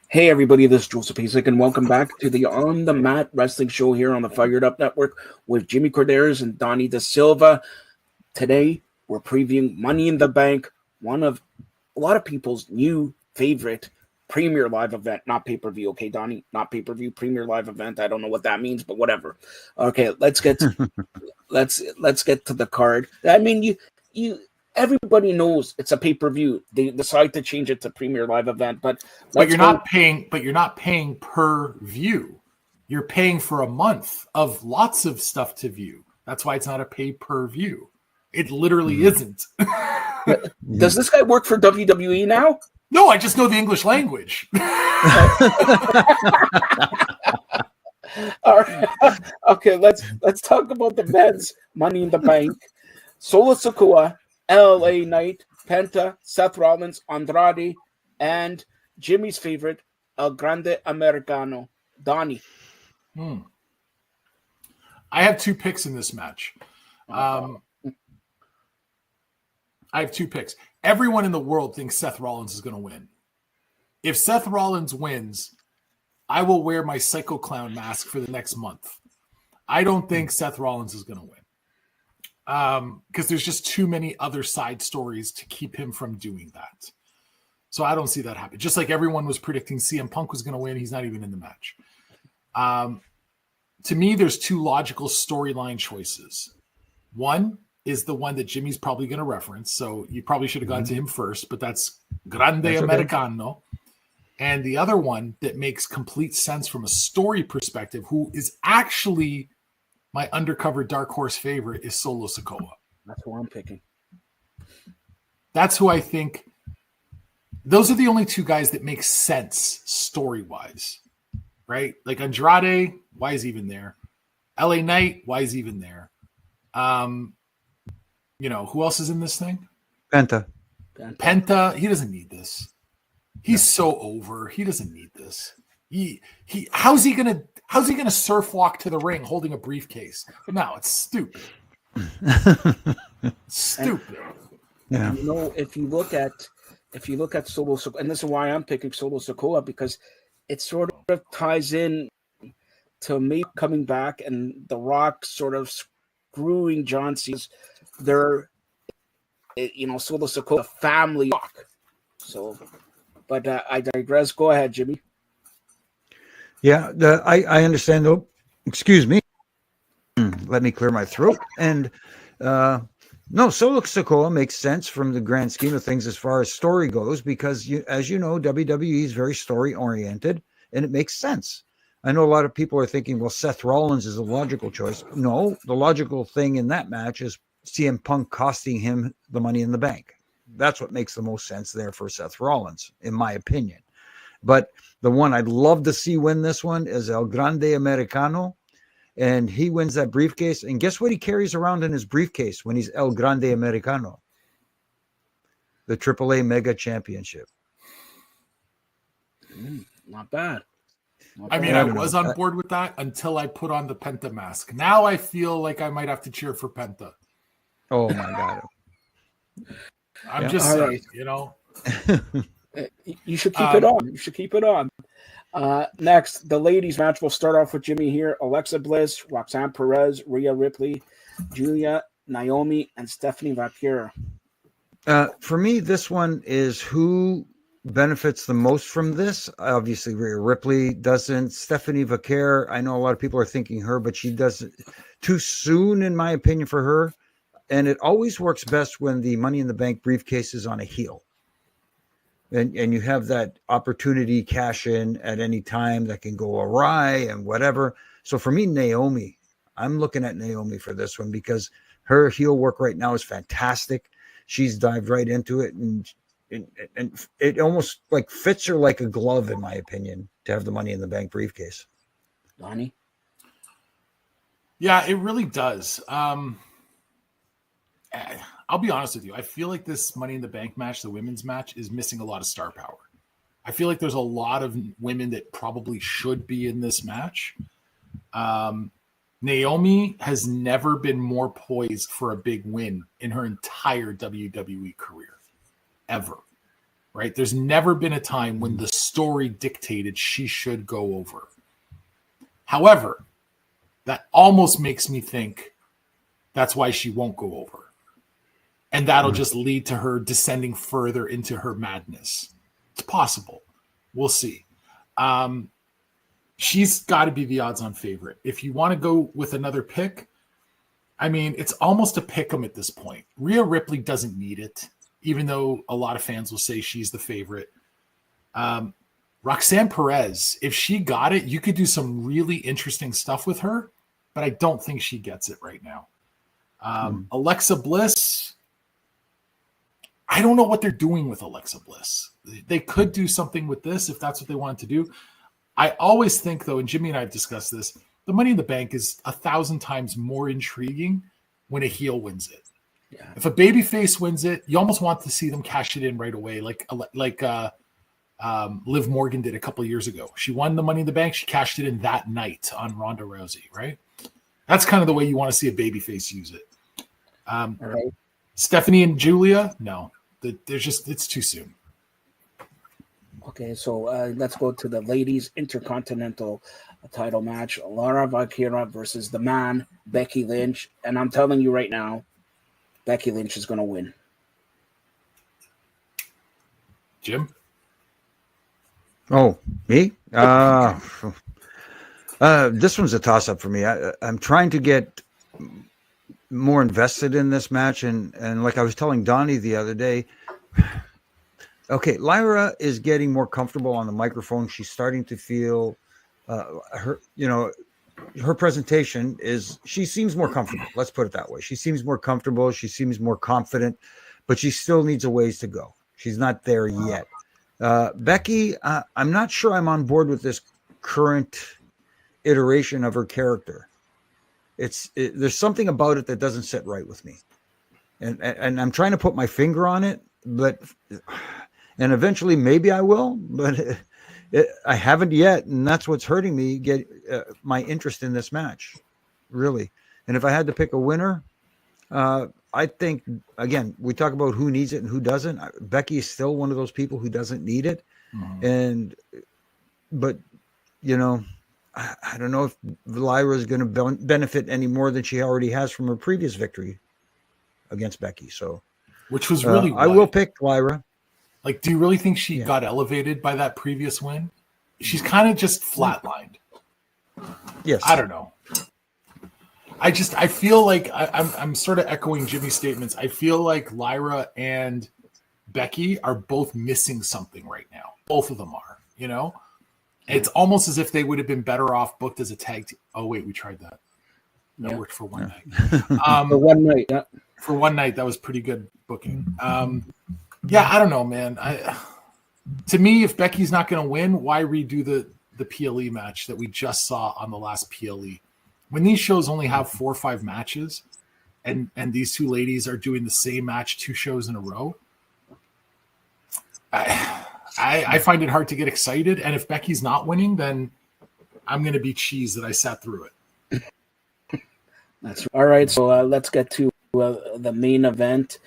Hey everybody, this is Joseph Pasek, and welcome back to the On the Mat Wrestling Show here on the Fired Up Network with Jimmy Korderas and Donnie DaSilva. Today, we're previewing Money in the Bank, one of a lot of people's new favorite premier live event, not pay-per-view, okay, Donnie? Not pay-per-view, premier live event. I don't know what that means, but whatever. Okay, let's get to the card. I mean, you everybody knows it's a pay-per-view. They decide to change it to premier live event, but you're not paying per view. You're paying for a month of lots of stuff to view. That's why it's not a pay-per-view. It literally isn't. Does this guy work for WWE now? No, I just know the English language. All right. Okay, let's talk about the men's Money in the Bank. Solo Sikoa, LA Knight, Penta, Seth Rollins, Andrade, and Jimmy's favorite, El Grande Americano, Donnie. I have two picks in this match. I have two picks. Everyone in the world thinks Seth Rollins is going to win. If Seth Rollins wins, I will wear my Psycho Clown mask for the next month. I don't think Seth Rollins is going to win. Because there's just too many other side stories to keep him from doing that. So I don't see that happen. Just like everyone was predicting CM Punk was going to win, he's not even in the match. To me, there's two logical storyline choices. One is the one that Jimmy's probably going to reference, so you probably should have gone to him first, but that's Grande Americano. Okay. And the other one that makes complete sense from a story perspective, who is actually my undercover dark horse favorite, is Solo Sikoa. That's who I'm picking. That's who I think. Those are the only two guys that make sense story-wise, right? Like Andrade, why is he even there? LA Knight, why is he even there? Who else is in this thing? Penta, he doesn't need this. He's so over. He doesn't need this. How's he gonna surf walk to the ring holding a briefcase? No, it's stupid. Stupid. Yeah. If you look at Solo Sikoa, and this is why I'm picking Solo Sikoa, because it sort of ties in to me coming back and The Rock sort of screwing John Cena's. They're, Solo Sikoa family rock. So, but I digress. Go ahead, Jimmy. Yeah, I understand. Oh, excuse me. Let me clear my throat. And no, Solo Sikoa makes sense from the grand scheme of things as far as story goes, because as you know, WWE is very story oriented, and it makes sense. I know a lot of people are thinking, well, Seth Rollins is a logical choice. No, the logical thing in that match is CM Punk costing him the Money in the Bank. That's what makes the most sense there for Seth Rollins, in my opinion. But the one I'd love to see win this one is El Grande Americano, and he wins that briefcase. And guess what he carries around in his briefcase when he's El Grande Americano? The AAA Mega Championship. Not bad. I was on board with that until I put on the Penta mask. Now I feel like I might have to cheer for Penta. Oh, my God. I'm just saying, You should keep it on. You should keep it on. Next, the ladies match. We'll start off with Jimmy here. Alexa Bliss, Roxanne Perez, Rhea Ripley, Julia, Naomi, and Stephanie Vaquera. For me, this one is who benefits the most from this. Obviously, Rhea Ripley doesn't. Stephanie Vaquera, I know a lot of people are thinking her, but she doesn't. Too soon, in my opinion, for her. And it always works best when the Money in the Bank briefcase is on a heel. And you have that opportunity cash in at any time that can go awry and whatever. So for me, Naomi, I'm looking at Naomi for this one because her heel work right now is fantastic. She's dived right into it, and it almost like fits her like a glove, in my opinion, to have the Money in the Bank briefcase. Donnie? Yeah, it really does. I'll be honest with you. I feel like this Money in the Bank match, the women's match, is missing a lot of star power. I feel like there's a lot of women that probably should be in this match. Naomi has never been more poised for a big win in her entire WWE career, ever. right? There's never been a time when the story dictated she should go over. However, that almost makes me think that's why she won't go over. And that'll just lead to her descending further into her madness. It's possible. We'll see. She's got to be the odds-on favorite. If you want to go with another pick, I mean, it's almost a pick 'em at this point. Rhea Ripley doesn't need it, even though a lot of fans will say she's the favorite. Roxanne Perez, if she got it, you could do some really interesting stuff with her, but I don't think she gets it right now. Alexa Bliss, I don't know what they're doing with Alexa Bliss. They could do something with this if that's what they wanted to do. I always think, though, and Jimmy and I have discussed this, the Money in the Bank is 1,000 times more intriguing when a heel wins it. Yeah. If a babyface wins it, you almost want to see them cash it in right away, like Liv Morgan did a couple of years ago. She won the Money in the Bank. She cashed it in that night on Ronda Rousey, right? That's kind of the way you want to see a babyface use it. Right. Stephanie and Julia, no. It's too soon. Okay, so let's go to the ladies' intercontinental title match. Laura Valkyria versus the man, Becky Lynch. And I'm telling you right now, Becky Lynch is going to win. Jim? Oh, me? This one's a toss-up for me. I'm trying to get more invested in this match, and like I was telling Donnie the other day, okay, Lyra is getting more comfortable on the microphone. She's starting to feel her presentation she seems more comfortable. Let's put it that way. She seems more comfortable. She seems more confident, but she still needs a ways to go. She's not there yet. Becky, I'm not sure I'm on board with this current iteration of her character. There's something about it that doesn't sit right with me, and I'm trying to put my finger on it, and eventually maybe I will, but I haven't yet, and that's what's hurting me. Get my interest in this match, really. And if I had to pick a winner, I think, again, we talk about who needs it and who doesn't. Becky is still one of those people who doesn't need it, but I don't know if Lyra is going to benefit any more than she already has from her previous victory against Becky. So, which was really, I will pick Lyra. Like, do you really think she got elevated by that previous win? She's kind of just flatlined. Yes. I don't know. I feel like I'm sort of echoing Jimmy's statements. I feel like Lyra and Becky are both missing something right now. Both of them are, It's almost as if they would have been better off booked as a tag team. Oh, wait, we tried that. That worked for one night. For one night, yeah. For one night, that was pretty good booking. Yeah, I don't know, man. To me, if Becky's not going to win, why redo the PLE match that we just saw on the last PLE? When these shows only have 4 or 5 matches, and these two ladies are doing the same match 2 shows in a row, I find it hard to get excited. And if Becky's not winning, then I'm going to be cheesed that I sat through it. That's all right. So let's get to the main event.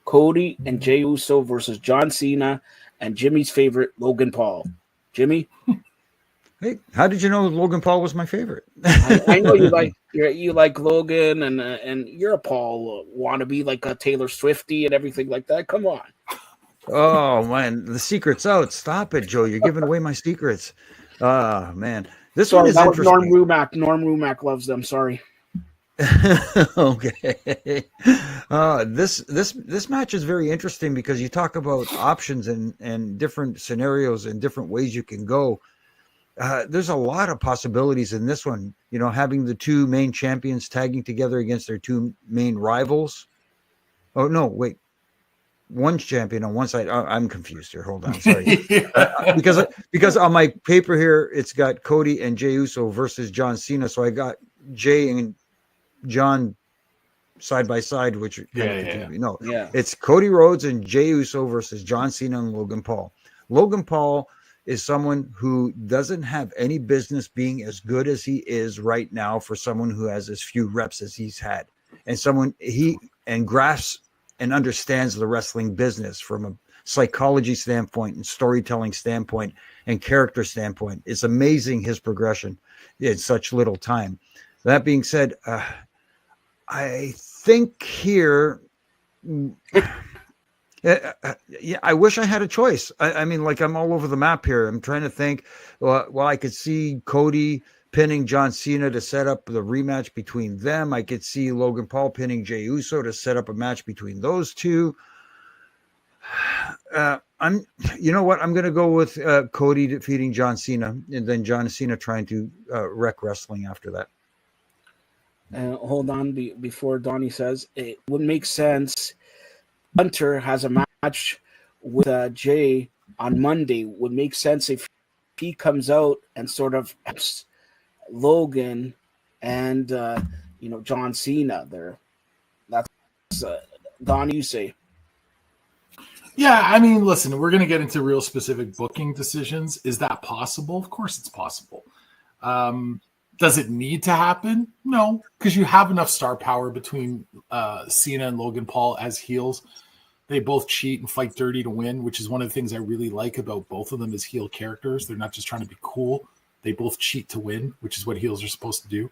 Cody and Jey Uso versus John Cena and Jimmy's favorite, Logan Paul. Jimmy? Hey, how did you know Logan Paul was my favorite? I know you like Logan, and you're a Paul wannabe, like a Taylor Swiftie and everything like that. Come on. Oh man, the secret's out. Stop it, Joe. You're giving away my secrets. Man, this one is interesting. Norm Rumack. Norm Rumack loves them. Sorry. Okay. This match is very interesting because you talk about options and different scenarios and different ways you can go. There's a lot of possibilities in this one, having the 2 main champions tagging together against their 2 main rivals. Oh, no, wait. One champion on one side. I'm confused here. Hold on. Sorry. Because on my paper here, it's got Cody and Jey Uso versus John Cena. So I got Jey and John side by side, which it's Cody Rhodes and Jey Uso versus John Cena and Logan Paul. Logan Paul is someone who doesn't have any business being as good as he is right now for someone who has as few reps as he's had, and someone grasps and understands the wrestling business from psychology standpoint and storytelling standpoint and character standpoint. It's amazing his progression in such little time. That being said, I think here, yeah, I wish I had a choice. I mean, like, I'm all over the map here. I'm trying to think. Well, I could see Cody pinning John Cena to set up the rematch between them. I could see Logan Paul pinning Jey Uso to set up a match between those two. You know what? I'm going to go with Cody defeating John Cena, and then John Cena trying to wreck wrestling after that. Hold on, before Donnie says it would make sense. Hunter has a match with Jay on Monday. Would make sense if he comes out and sort of helps Logan and John Cena there. That's Donnie, you say. Yeah, I mean, listen, we're going to get into real specific booking decisions. Is that possible? Of course it's possible. Does it need to happen? No, because you have enough star power between Cena and Logan Paul as heels. They both cheat and fight dirty to win, which is one of the things I really like about both of them as heel characters. They're not just trying to be cool. They both cheat to win, which is what heels are supposed to do.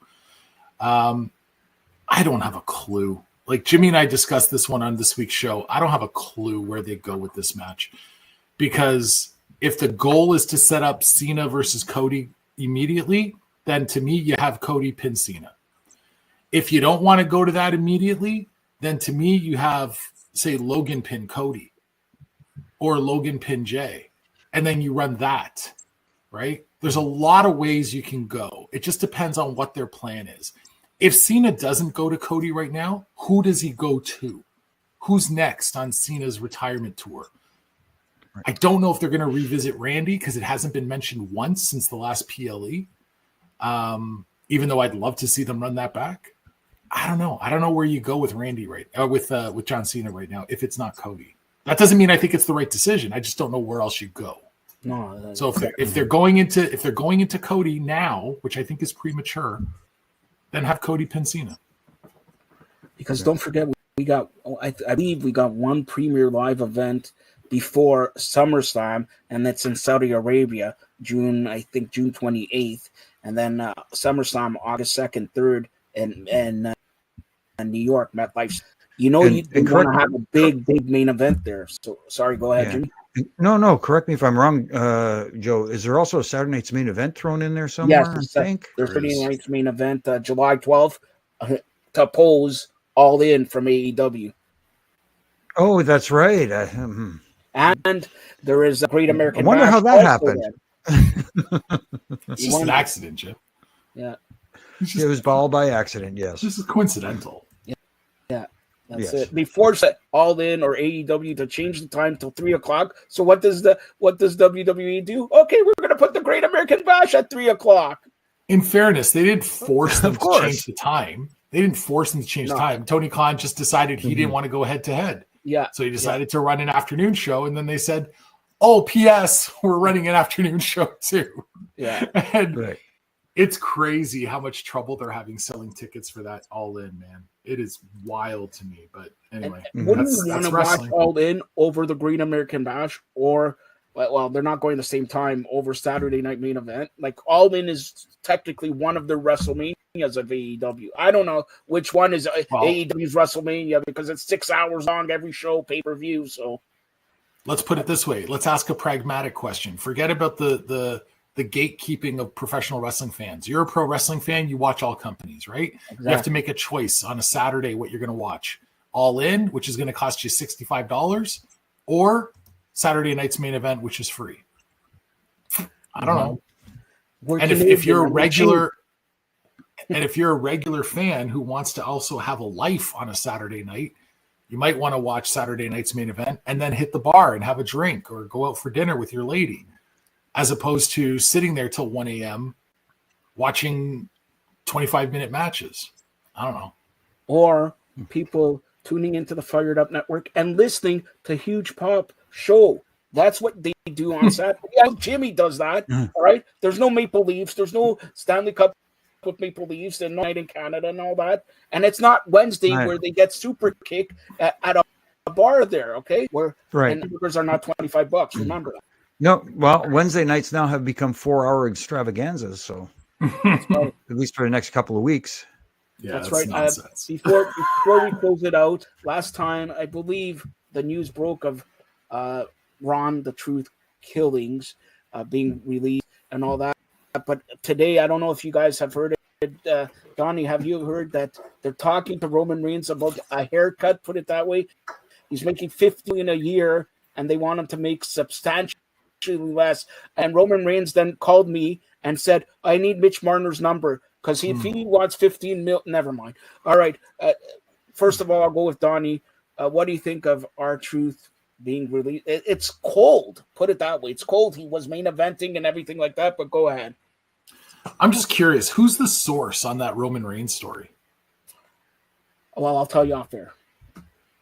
I don't have a clue. Like, Jimmy and I discussed this one on this week's show. I don't have a clue where they go with this match, because if the goal is to set up Cena versus Cody immediately, then to me, you have Cody pin Cena. If you don't want to go to that immediately, then to me, you have, say, Logan pin Cody or Logan pin Jay, and then you run that, right? There's a lot of ways you can go. It just depends on what their plan is. If Cena doesn't go to Cody right now, who does he go to? Who's next on Cena's retirement tour? Right. I don't know if they're going to revisit Randy, because it hasn't been mentioned once since the last PLE. Even though I'd love to see them run that back. I don't know. I don't know where you go with Randy with John Cena right now if it's not Cody. That doesn't mean I think it's the right decision. I just don't know where else you go. No. So if they're going into Cody now, which I think is premature, then have Cody pin Cena. Because don't forget, we got, I believe we got one Premier Live event before SummerSlam, and that's in Saudi Arabia, June 28th, and then SummerSlam August 2nd, 3rd, and New York, MetLife. You want to have a big main event there. So sorry, go ahead, Jimmy. No. Correct me if I'm wrong, Joe. Is there also a Saturday night's main event thrown in there somewhere? Yes, I think there's Saturday night's main event, July 12th, to pose All In from AEW. Oh, that's right. And there is a Great American. I wonder how that happened. It's just an accident, Jim. Yeah, it was all by accident. Yes, this is coincidental. Yeah. That's it. They forced All In or AEW to change the time till 3:00. So what does WWE do? Okay, we're going to put the Great American Bash at 3:00. In fairness, they didn't force them to change the time. They didn't force them to change the time. Tony Khan just decided he didn't want to go head to head. Yeah. So he decided to run an afternoon show, and then they said, "Oh, P.S. We're running an afternoon show too." Yeah. And it's crazy how much trouble they're having selling tickets for that All In, man. It is wild to me, but anyway. Wouldn't you want to watch All In over the Great American Bash, or, well, they're not going the same time, over Saturday Night Main Event? Like, All In is technically one of the WrestleManias of AEW. I don't know which one is AEW's WrestleMania, because it's 6 hours long every show, pay-per-view. So let's put it this way. Let's ask a pragmatic question. Forget about the gatekeeping of professional wrestling fans. You're a pro wrestling fan, you watch all companies, right? Exactly. You have to make a choice on a Saturday what you're going to watch. All In, which is going to cost you $65, or Saturday night's main event, which is free. I don't know. And if you're a regular fan who wants to also have a life on a Saturday night, you might want to watch Saturday night's main event and then hit the bar and have a drink or go out for dinner with your lady, as opposed to sitting there till 1 a.m. watching 25-minute matches. I don't know. Or people tuning into the Fired Up Network and listening to Huge Pop Show. That's what they do on Saturday. Yeah, Jimmy does that, all right? There's no Maple Leafs. There's no Stanley Cup with Maple Leafs and Night in Canada and all that. And it's not Wednesday where they get super kick at a bar there, okay? Where Right. and hamburgers are not $25. Remember that. No, well, Wednesday nights now have become 4-hour extravaganzas. So That's right. at least for the next couple of weeks. Yeah, That's that's right. nonsense. Before we close it out, last time I believe the news broke of Ron the Truth killings being released and all that. But today, I don't know if you guys have heard it. Donnie, have you heard that they're talking to Roman Reigns about a haircut? Put it that way. He's making $50 million a year, and they want him to make substantially less. And Roman Reigns then called me and said, "I need Mitch Marner's number because if he wants 15 mil, never mind." All right. First of all, I'll go with Donnie. What do you think of R-Truth being released? It's cold. Put it that way. It's cold. He was main eventing and everything like that. But go ahead. I'm just curious, who's the source on that Roman Reigns story? Well, I'll tell you off there.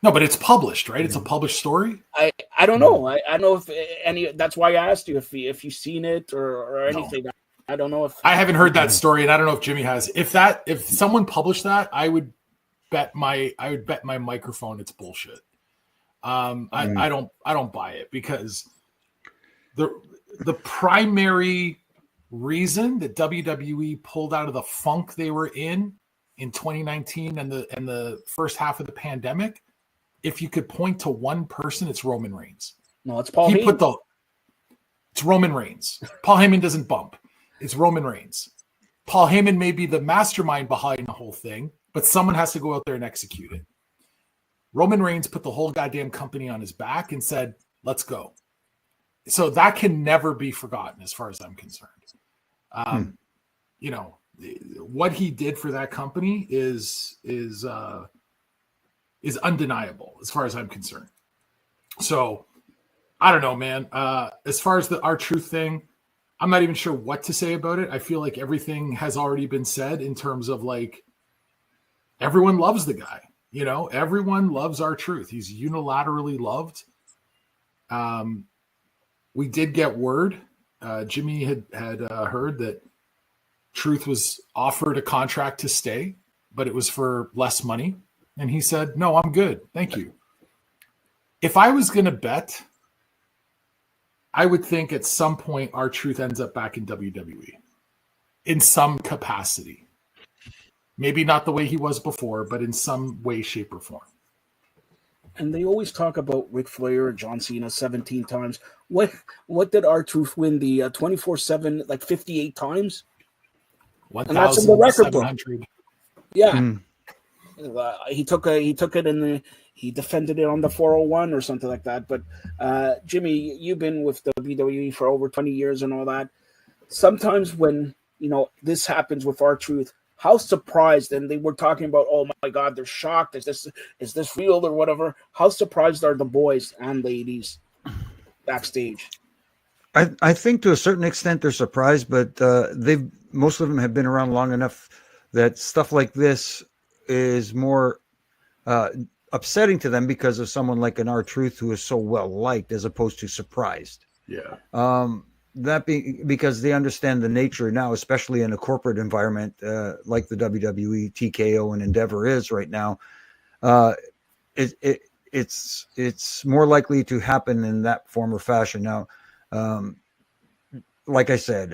No, but it's published, right? It's a published story. I don't know. I don't know if any. That's why I asked you if you've seen it or anything. No. I don't know if I haven't heard that story, and I don't know if Jimmy has. If someone published that, I would bet my microphone it's bullshit. I don't buy it because the primary reason that WWE pulled out of the funk they were in 2019 and the first half of the pandemic. If you could point to one person, it's Roman Reigns. No, it's Paul Heyman. It's Roman Reigns. Paul Heyman doesn't bump. It's Roman Reigns. Paul Heyman may be the mastermind behind the whole thing, but someone has to go out there and execute it. Roman Reigns put the whole goddamn company on his back and said, "Let's go." So that can never be forgotten as far as I'm concerned. You know, what he did for that company is undeniable as far as I'm concerned. So I don't know, man. As far as the R-Truth thing, I'm not even sure what to say about it. I feel like everything has already been said in terms of like everyone loves the guy. You know, everyone loves R-Truth. He's unilaterally loved. We did get word. Jimmy had heard that Truth was offered a contract to stay, but it was for less money. And he said, "No, I'm good. Thank you." If I was going to bet, I would think at some point R-Truth ends up back in WWE in some capacity. Maybe not the way he was before, but in some way, shape, or form. And they always talk about Ric Flair and John Cena 17 times. What did R-Truth win? The 24/7 like 58 times? And that's in the record book. Yeah. He took it and he defended it on the 401 or something like that. But Jimmy, you've been with WWE for over 20 years and all that. Sometimes when this happens with R-Truth, how surprised, and they were talking about, oh my God, they're shocked. Is this real or whatever? How surprised are the boys and ladies backstage? I think to a certain extent they're surprised, but most of them have been around long enough that stuff like this is more upsetting to them because of someone like an R-Truth who is so well liked, as opposed to surprised. Yeah. That being because they understand the nature now, especially in a corporate environment like the WWE, TKO, and Endeavor is right now. It's more likely to happen in that form or fashion. Now, like I said,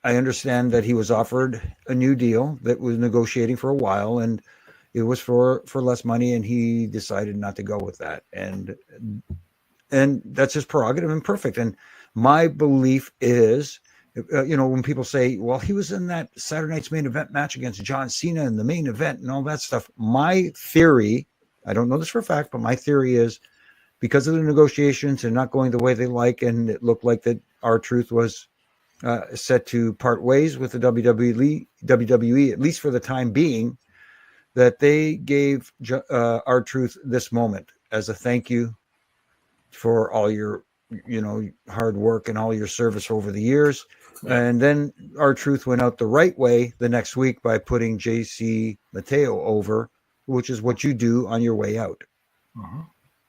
I understand that he was offered a new deal that was negotiating for a while, and it was for less money, and he decided not to go with that, and that's his prerogative and perfect. And my belief is, when people say, well, he was in that Saturday night's main event match against John Cena in the main event and all that stuff. My theory, I don't know this for a fact, but my theory is because of the negotiations and not going the way they like, and it looked like that R-Truth was set to part ways with the WWE, at least for the time being, that they gave R-Truth this moment as a thank you for all your hard work and all your service over the years. And then R-Truth went out the right way the next week by putting JC Mateo over, which is what you do on your way out.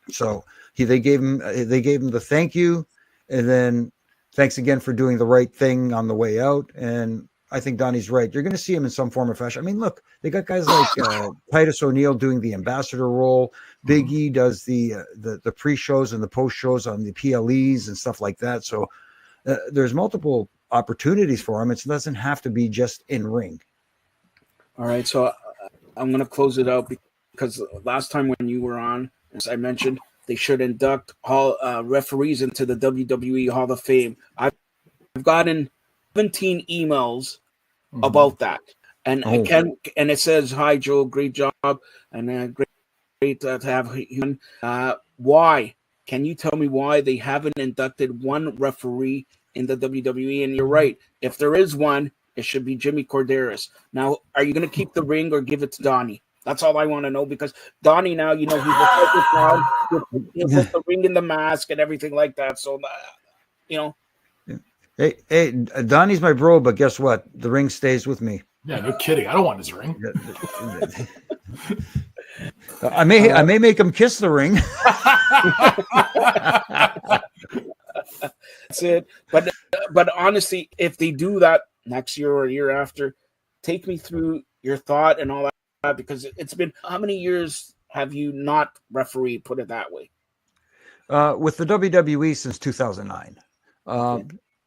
So they gave him the thank you, and then thanks again for doing the right thing on the way out. And I think Donnie's right. You're going to see him in some form or fashion. I mean, look, they got guys like Titus O'Neil doing the ambassador role. Big E does the pre-shows and the post-shows on the PLEs and stuff like that. So there's multiple opportunities for him. It doesn't have to be just in ring. All right, so I'm going to close it out because last time when you were on, as I mentioned, they should induct all referees into the WWE Hall of Fame. I've gotten 17 emails about that, and it says, "Hi Joe, great job, and great to have you." Why? Can you tell me why they haven't inducted one referee in the WWE? And you're right. If there is one, it should be Jimmy Korderas. Now, are you going to keep the ring or give it to Donnie? That's all I want to know, because Donnie now, he's a focus now. He'll put the ring in the mask and everything like that. So, Hey, Donnie's my bro, but guess what? The ring stays with me. Yeah, no kidding. I don't want his ring. I may make him kiss the ring. That's it. But honestly, if they do that next year or a year after, take me through your thought and all that, because it's been, how many years have you not refereed, put it that way? With the WWE since 2009.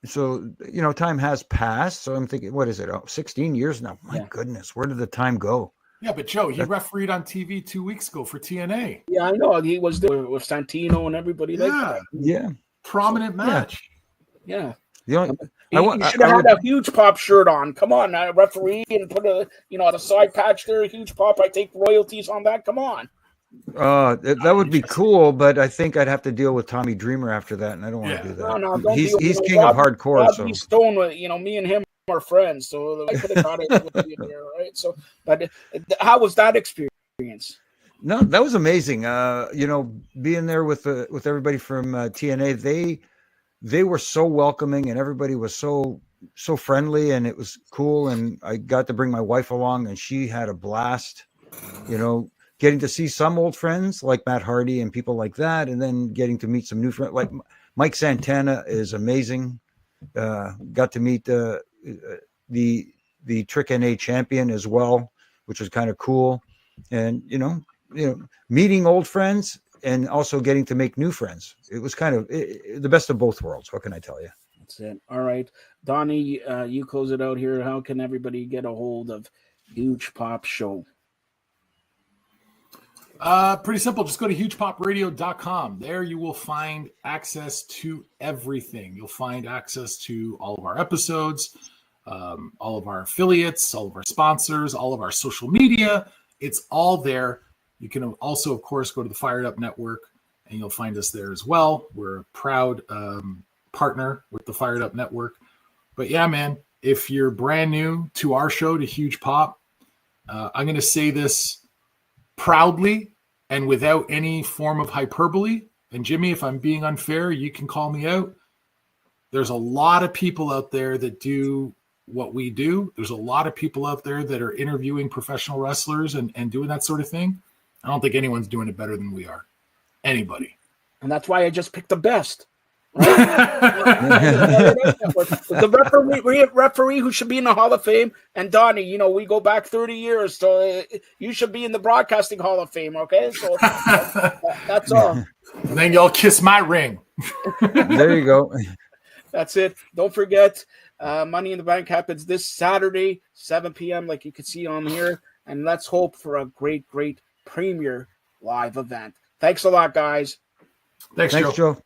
So, time has passed. So I'm thinking, what is it? 16 years now. My goodness, where did the time go? Yeah, but Joe, he refereed on TV 2 weeks ago for TNA. Yeah, I know. He was there with Santino and everybody like that. Yeah. Prominent match. Yeah. The only, you should have had a huge pop shirt on. Come on, referee, and put a side patch there, a huge pop. I take royalties on that. Come on. That would be cool, but I think I'd have to deal with Tommy Dreamer after that, and I don't want to do that. No, don't he's king of hardcore. So Stone, me and him are friends, so I could have got it with you there, right? So, but how was that experience? No, that was amazing. Being there with everybody from TNA, they were so welcoming, and everybody was so friendly, and it was cool. And I got to bring my wife along, and she had a blast. Getting to see some old friends like Matt Hardy and people like that, and then getting to meet some new friends. Like Mike Santana is amazing. Got to meet the Trick NA champion as well, which was kind of cool. And meeting old friends and also getting to make new friends. It was kind of the best of both worlds. What can I tell you? That's it. All right, Donnie, you close it out here. How can everybody get a hold of Huge Pop Show? Pretty simple. Just go to hugepopradio.com. There you will find access to everything. You'll find access to all of our episodes, all of our affiliates, all of our sponsors, all of our social media. It's all there. You can also, of course, go to the Fired Up Network, and you'll find us there as well. We're a proud partner with the Fired Up Network. But yeah, man, if you're brand new to our show, to Huge Pop, I'm going to say this proudly and without any form of hyperbole. And Jimmy, if I'm being unfair, you can call me out. There's a lot of people out there that do what we do. There's a lot of people out there that are interviewing professional wrestlers and doing that sort of thing. I don't think anyone's doing it better than we are. Anybody. And that's why I just picked the best. The referee who should be in the Hall of Fame, and Donnie, we go back 30 years, so you should be in the Broadcasting Hall of Fame, okay? So that's all. And then y'all kiss my ring. There you go. That's it. Don't forget, Money in the Bank happens this Saturday, 7 p.m., like you can see on here, and let's hope for a great, great premier live event. Thanks a lot, guys. Thanks, Joe.